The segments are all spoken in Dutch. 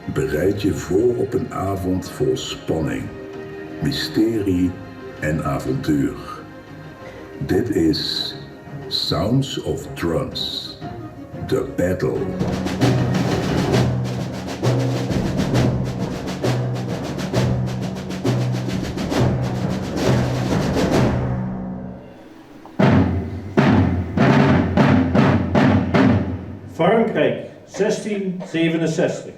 Bereid je voor op een avond vol spanning, mysterie en avontuur. Dit is Sounds of Drums, The Battle. Frankrijk, 1667.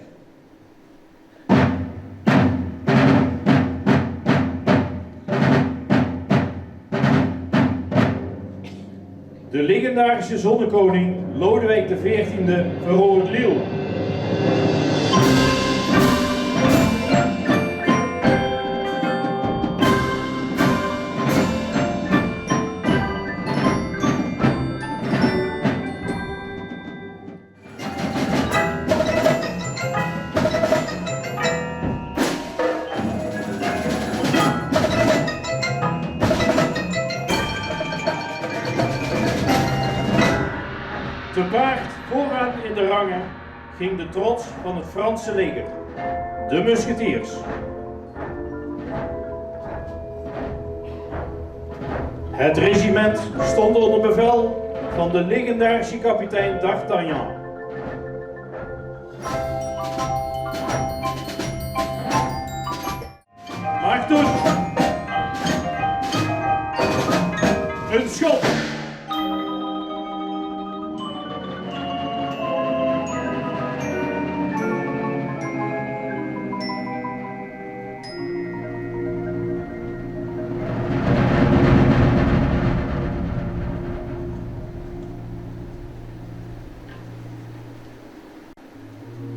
De legendarische zonnekoning Lodewijk XIV verovert Lille. Te paard vooraan in de rangen ging de trots van het Franse leger, de musketiers. Het regiment stond onder bevel van de legendarische kapitein D'Artagnan. Maak toe! Een schot!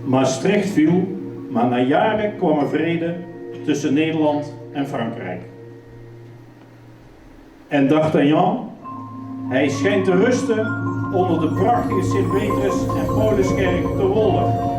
Maastricht viel, maar na jaren kwam er vrede tussen Nederland en Frankrijk. En D'Artagnan, hij schijnt te rusten onder de prachtige Sint-Petrus- en Pauluskerk te Wolle.